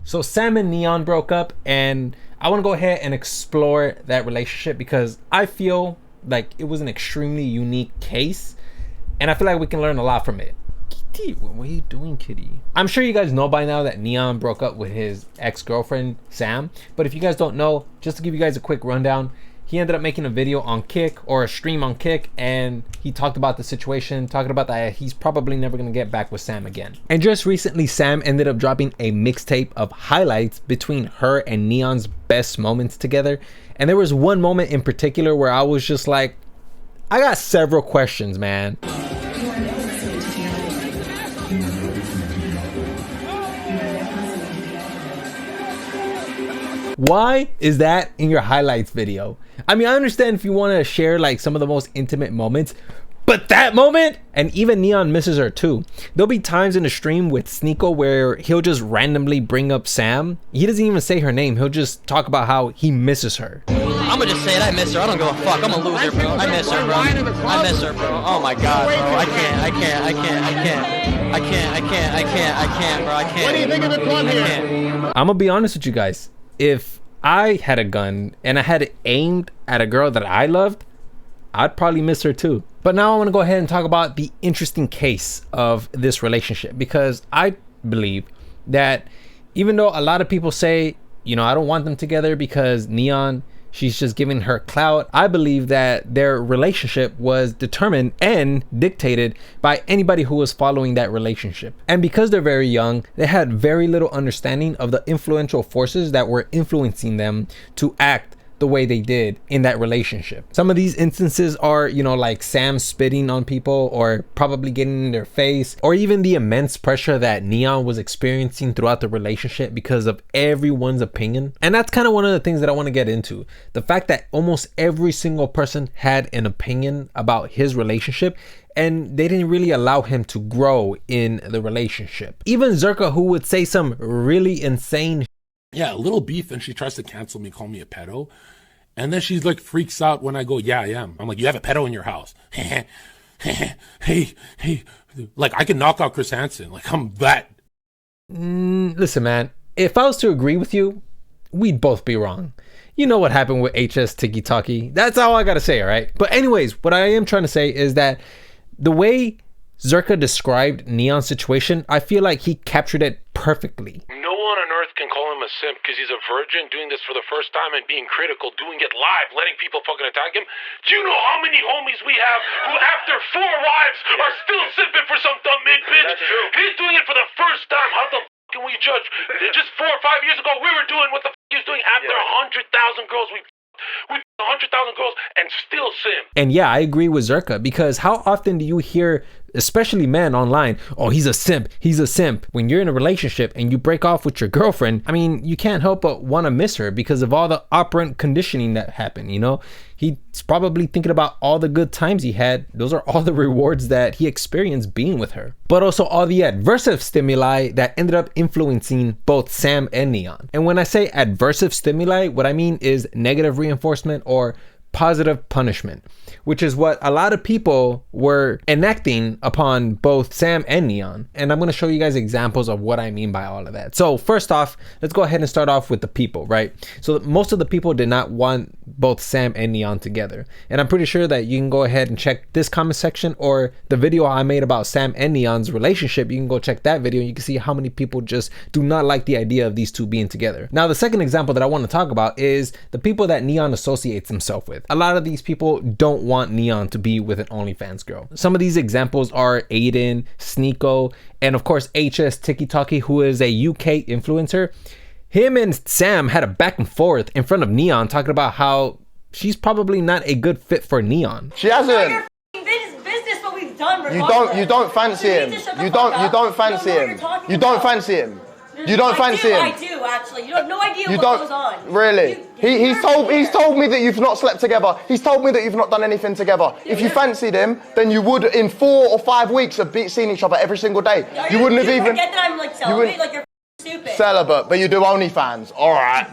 So Sam and N3on broke up, and I want to go ahead and explore that relationship because I feel like it was an extremely unique case, and I feel like we can learn a lot from it. Kitty, what are you doing, kitty? I'm sure you guys know by now that N3on broke up with his ex-girlfriend Sam, but if you guys don't know, just to give you guys a quick rundown, he ended up making a video on Kick, or a stream on Kick, and he talked about the situation, talking about that he's probably never gonna get back with Sam again. And just recently, Sam ended up dropping a mixtape of highlights between her and N3on's best moments together. And there was one moment in particular where I was just like, I got several questions, man. Why is that in your highlights video? I mean, I understand if you want to share like some of the most intimate moments, but that moment, and even N3on misses her too. There'll be times in the stream with Sneeko where he'll just randomly bring up Sam. He doesn't even say her name. He'll just talk about how he misses her. I'm gonna just say it, I miss her. I don't give a fuck. I'm a loser, bro. I miss her, bro. I miss her, bro. Oh my god, bro. I can't, bro. I can't. What do you think of the club here? I'm gonna be honest with you guys. If I had a gun and I had it aimed at a girl that I loved, I'd probably miss her too. But now I want to go ahead and talk about the interesting case of this relationship, because I believe that even though a lot of people say, you know, I don't want them together because N3on, she's just giving her clout, I believe that their relationship was determined and dictated by anybody who was following that relationship. And because they're very young, they had very little understanding of the influential forces that were influencing them to act the way they did in that relationship. Some of these instances are, you know, like Sam spitting on people or probably getting in their face, or even the immense pressure that N3on was experiencing throughout the relationship because of everyone's opinion. And that's kind of one of the things that I want to get into. The fact that almost every single person had an opinion about his relationship, and they didn't really allow him to grow in the relationship. Even Zherka, who would say some really insane, yeah, a little beef, and she tries to cancel me, call me a pedo. And then she's like freaks out when I go, yeah, I am. I'm like, you have a pedo in your house. hey, like I can knock out Chris Hansen. Like I'm that. Listen, man, if I was to agree with you, we'd both be wrong. You know what happened with HS Tiki Taki. That's all I gotta say, all right? But anyways, what I am trying to say is that the way Zherka described N3on's situation, I feel like he captured it perfectly. No one on earth can call him a simp because he's a virgin doing this for the first time and being critical, doing it live, letting people fucking attack him. Do you know how many homies we have who after 4 wives are still simping for some dumb mid bitch? That's true. He's doing it for the first time. How the can we judge? Just 4 or 5 years ago, we were doing what the he was doing after 100,000 girls. We 100,000 girls and still simp. And yeah, I agree with Zherka, because how often do you hear, especially men online, oh, he's a simp, he's a simp. When you're in a relationship and you break off with your girlfriend, I mean, you can't help but want to miss her because of all the operant conditioning that happened, you know? He's probably thinking about all the good times he had. Those are all the rewards that he experienced being with her. But also all the adversive stimuli that ended up influencing both Sam and N3on. And when I say adversive stimuli, what I mean is negative reinforcement or positive punishment, which is what a lot of people were enacting upon both Sam and N3on. And I'm going to show you guys examples of what I mean by all of that. So first off, let's go ahead and start off with the people, right? So most of the people did not want both Sam and N3on together. And I'm pretty sure that you can go ahead and check this comment section or the video I made about Sam and N3on's relationship. You can go check that video and you can see how many people just do not like the idea of these two being together. Now, the second example that I want to talk about is the people that N3on associates himself with. A lot of these people don't want N3on to be with an OnlyFans girl. Some of these examples are Aiden, Sneeko, and of course HS Tiki Taki, who is a UK influencer. Him and Sam had a back and forth in front of N3on talking about how she's probably not a good fit for N3on. She hasn't. Business, what we've done. You don't fancy him. You don't fancy him. You don't fancy him. You don't fancy him. I do actually. You have no idea what goes on. Really? He's told me that you've not slept together. He's told me that you've not done anything together. If you fancied him, then you would in 4 or 5 weeks have seen each other every single day. You wouldn't have even. Forget that I'm like celibate. Like you're stupid. Celibate, but you do OnlyFans. All right.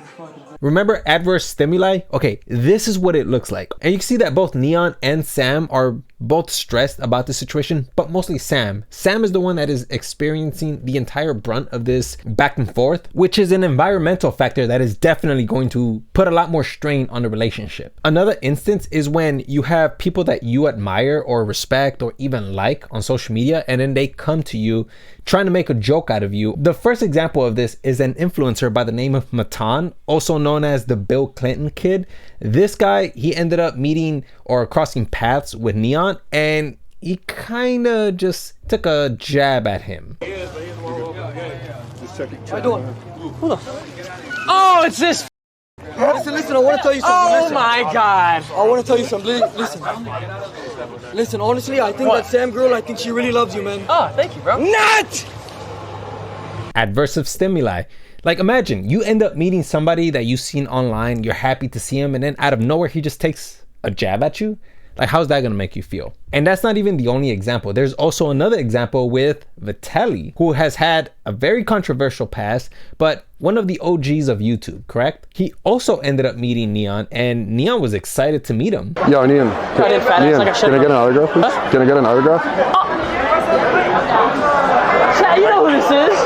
Remember adverse stimuli? Okay, this is what it looks like. And you can see that both N3on and Sam are both stressed about the situation, but mostly Sam. Sam is the one that is experiencing the entire brunt of this back and forth, which is an environmental factor that is definitely going to put a lot more strain on the relationship. Another instance is when you have people that you admire or respect or even like on social media, and then they come to you trying to make a joke out of you. The first example of this is an influencer by the name of N3on, also known as the Bill Clinton kid. This guy, he ended up meeting or crossing paths with N3on, and he kind of just took a jab at him. How you doing? Hold on. Oh, it's this. Listen, I want to tell you something. Oh my God. I want to tell you something. Listen, honestly, I think that Sam girl, I think she really loves you, man. Oh, thank you, bro. Not! Adversive stimuli. Like imagine you end up meeting somebody that you've seen online, you're happy to see him, and then out of nowhere he just takes a jab at you. Like, how's that gonna make you feel? And that's not even the only example. There's also another example with Vitaly, who has had a very controversial past, but one of the OGs of YouTube, correct? He also ended up meeting N3on, and N3on was excited to meet him. Yo, N3on, can I get an autograph, please? Huh? Can I get an autograph? You know who this is?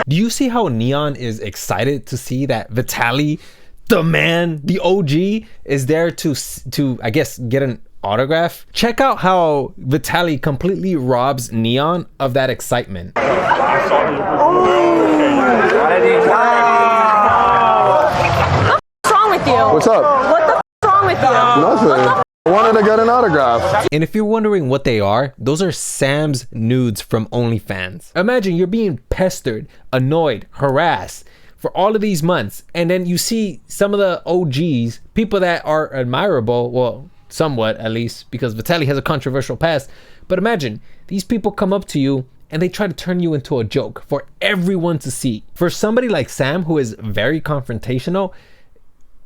Do you see how N3on is excited to see that Vitaly, the man, the OG, is there to I guess get an autograph? Check out how Vitaly completely robs N3on of that excitement. What's wrong with you? What's up? What the wrong with you? Nothing. I wanted to get an autograph. And if you're wondering what they are, those are Sam's nudes from OnlyFans. Imagine you're being pestered, annoyed, harassed for all of these months, and then you see some of the OGs, people that are admirable, well, somewhat at least, because Vitaly has a controversial past, but imagine these people come up to you and they try to turn you into a joke for everyone to see. For somebody like Sam, who is very confrontational,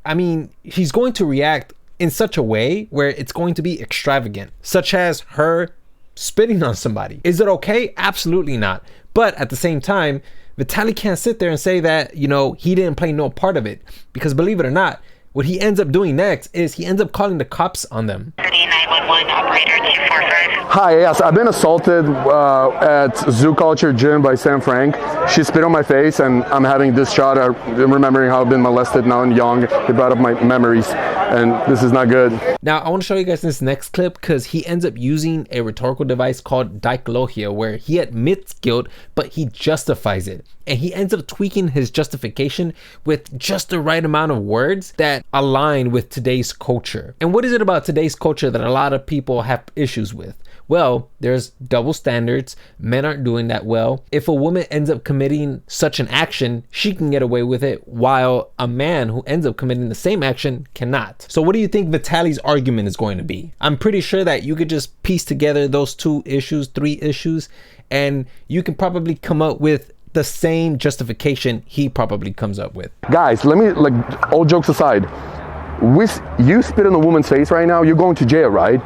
I mean, he's going to react in such a way where it's going to be extravagant, such as her spitting on somebody. Is it okay? Absolutely not. But at the same time, Vitaly can't sit there and say that, you know, he didn't play no part of it, because believe it or not, what he ends up doing next is he ends up calling the cops on them. 911 operator 245. Hi, yes, I've been assaulted at Zoo Culture Gym by Sam Frank. She spit on my face, and I'm having this shot. I'm remembering how I've been molested now and young. It brought up my memories, and this is not good. Now, I want to show you guys this next clip because he ends up using a rhetorical device called diklogia, where he admits guilt, but he justifies it. And he ends up tweaking his justification with just the right amount of words that align with today's culture. And what is it about today's culture that a lot of people have issues with? Well, there's double standards. Men aren't doing that well. If a woman ends up committing such an action, she can get away with it, while a man who ends up committing the same action cannot. So what do you think Vitaly's argument is going to be? I'm pretty sure that you could just piece together those three issues, and you can probably come up with the same justification he probably comes up with. Guys, let me, like, all jokes aside, with you spit in a woman's face right now, you're going to jail, right?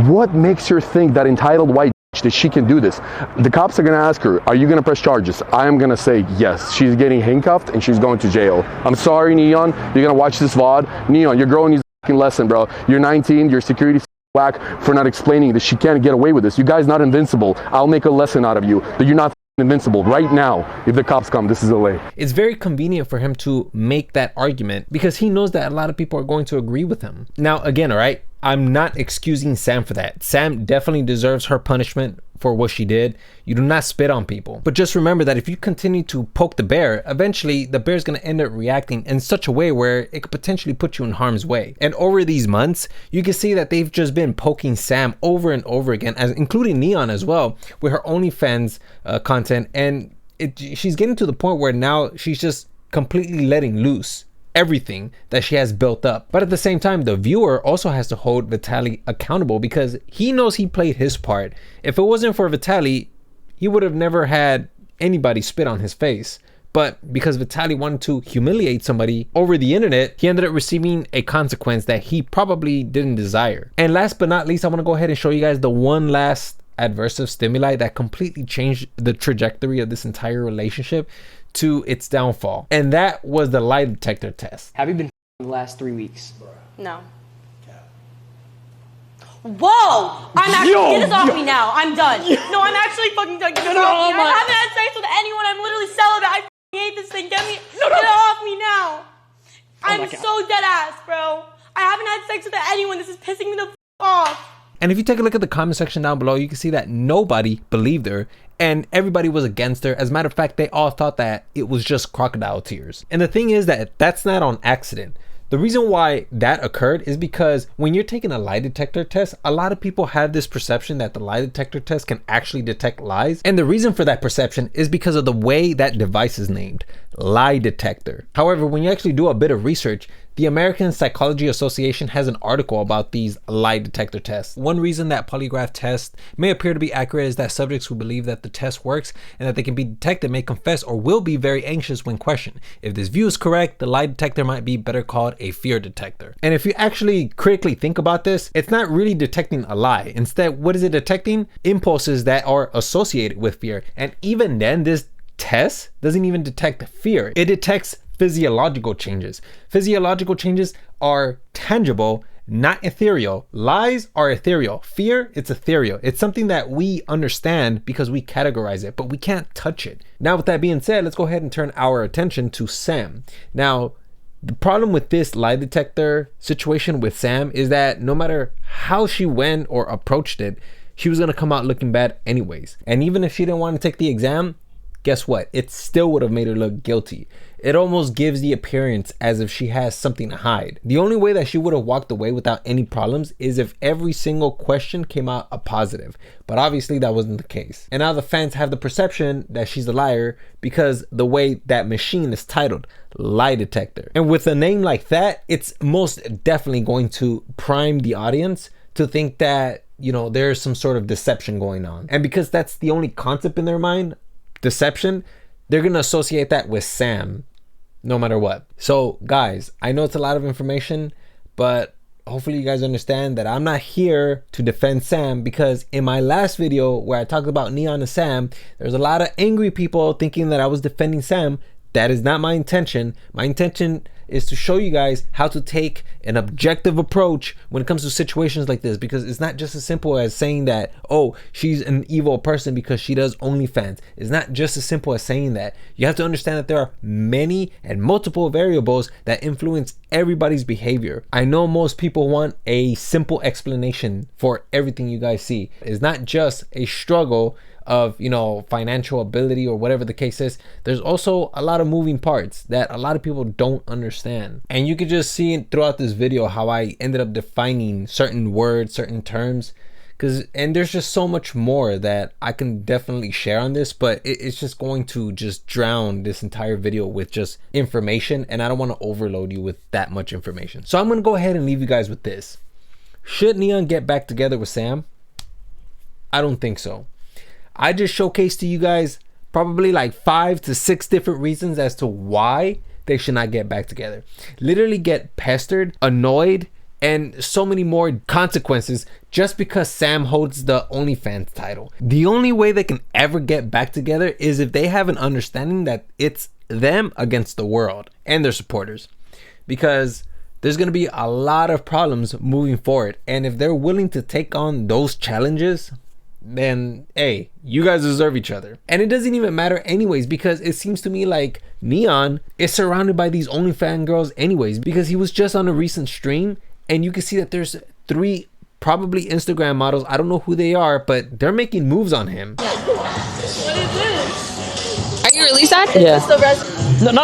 What makes her think that entitled white that she can do this? The cops are going to ask her, are you going to press charges? I am going to say yes. She's getting handcuffed and she's going to jail. I'm sorry, N3on, you're going to watch this VOD. N3on, your girl needs a lesson, bro. You're 19, your security whack for not explaining that she can't get away with this. You guys not invincible. I'll make a lesson out of you that you're not invincible right now. If the cops come, this is LA. It's very convenient for him to make that argument because he knows that a lot of people are going to agree with him. Now, again, all right, I'm not excusing Sam for that. Sam definitely deserves her punishment for what she did. You do not spit on people. But just remember that if you continue to poke the bear, eventually the bear's going to end up reacting in such a way where it could potentially put you in harm's way. And over these months, you can see that they've just been poking Sam over and over again, as including N3on as well, with her OnlyFans content. And she's getting to the point where now she's just completely letting loose everything that she has built up. But at the same time, the viewer also has to hold Vitaly accountable because he knows he played his part. If it wasn't for Vitaly, he would have never had anybody spit on his face. But because Vitaly wanted to humiliate somebody over the internet, he ended up receiving a consequence that he probably didn't desire. And last but not least, I want to go ahead and show you guys the one last adversive stimuli that completely changed the trajectory of this entire relationship to its downfall. And that was the lie detector test. Have you been the last 3 weeks? No. Whoa! I'm actually, get this off me now. I'm done. No, I'm actually fucking done. Get this off me. I haven't had sex with anyone. I'm literally celibate. I hate this thing. Get it off me now. I'm so dead ass, bro. I haven't had sex with anyone. This is pissing me the off. And if you take a look at the comment section down below, you can see that nobody believed her and everybody was against her. As a matter of fact, they all thought that it was just crocodile tears. And the thing is that that's not on accident. The reason why that occurred is because when you're taking a lie detector test, a lot of people have this perception that the lie detector test can actually detect lies. And the reason for that perception is because of the way that device is named, lie detector. However, when you actually do a bit of research, the American Psychology Association has an article about these lie detector tests. One reason that polygraph tests may appear to be accurate is that subjects who believe that the test works and that they can be detected may confess or will be very anxious when questioned. If this view is correct, the lie detector might be better called a fear detector. And if you actually critically think about this, it's not really detecting a lie. Instead, what is it detecting? Impulses that are associated with fear. And even then, this test doesn't even detect fear. It detects physiological changes. Physiological changes are tangible, not ethereal. Lies are ethereal. Fear, it's ethereal. It's something that we understand because we categorize it, but we can't touch it. Now, with that being said, let's go ahead and turn our attention to Sam. Now, the problem with this lie detector situation with Sam is that no matter how she went or approached it, she was gonna come out looking bad anyways. And even if she didn't want to take the exam, guess what? It still would have made her look guilty. It almost gives the appearance as if she has something to hide. The only way that she would have walked away without any problems is if every single question came out a positive. But obviously that wasn't the case. And now the fans have the perception that she's a liar because the way that machine is titled, lie detector. And with a name like that, it's most definitely going to prime the audience to think that, you know, there's some sort of deception going on. And because that's the only concept in their mind, deception, they're gonna associate that with Sam no matter what. So guys, I know it's a lot of information, but hopefully you guys understand that I'm not here to defend Sam, because in my last video where I talked about N3on and Sam, there's a lot of angry people thinking that I was defending Sam. That is not my intention. My intention is to show you guys how to take an objective approach when it comes to situations like this, because it's not just as simple as saying that, oh, she's an evil person because she does OnlyFans. It's not just as simple as saying that. You have to understand that there are many and multiple variables that influence everybody's behavior. I know most people want a simple explanation for everything you guys see. It's not just a struggle of, you know, financial ability or whatever the case is. There's also a lot of moving parts that a lot of people don't understand. And you could just see throughout this video how I ended up defining certain words, certain terms, and there's just so much more that I can definitely share on this, but it's just going to just drown this entire video with just information, and I don't want to overload you with that much information. So I'm going to go ahead and leave you guys with this. Should N3on get back together with Sam? I don't think so. I just showcased to you guys probably like 5 to 6 different reasons as to why they should not get back together. Literally get pestered, annoyed, and so many more consequences just because Sam holds the OnlyFans title. The only way they can ever get back together is if they have an understanding that it's them against the world and their supporters, because there's going to be a lot of problems moving forward. And if they're willing to take on those challenges, then hey, you guys deserve each other. And it doesn't even matter anyways, because it seems to me like N3on is surrounded by these OnlyFans girls anyways, because he was just on a recent stream and you can see that there's 3 probably Instagram models. I don't know who they are, but they're making moves on him. What is this? Are you really sad? Yeah. Is this the No.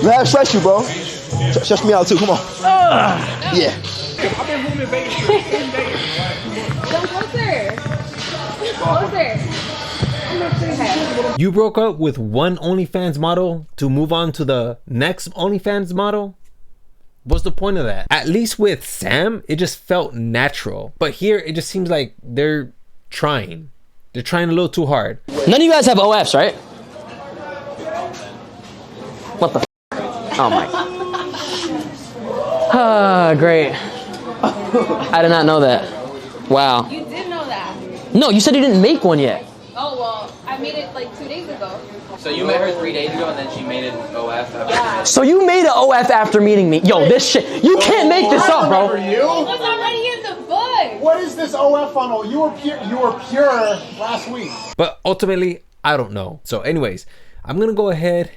Let's stretch you, bro. Stretch me out too. Come on. Yeah. Closer. You broke up with one OnlyFans model to move on to the next OnlyFans model? What's the point of that? At least with Sam, it just felt natural. But here, it just seems like they're trying. They're trying a little too hard. None of you guys have OFs, right? What the f? Oh my. Ah, great. I did not know that. Wow. You did know that. No, you said you didn't make one yet. Oh, well, I made it like 2 days ago. So you met her 3 days ago and then she made an OF after Yeah. So you made an OF after meeting me. Yo, this shit, you can't make this up, bro. What's already in the book? What is this OF funnel? You were pure last week. But ultimately, I don't know. So anyways, I'm gonna go ahead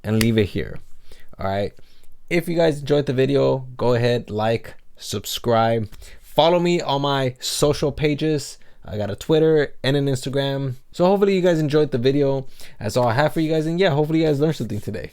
and leave it here. All right. If you guys enjoyed the video, go ahead, like, subscribe, follow me on my social pages. I got a Twitter and an Instagram. So hopefully you guys enjoyed the video. That's all I have for you guys. And yeah, hopefully you guys learned something today.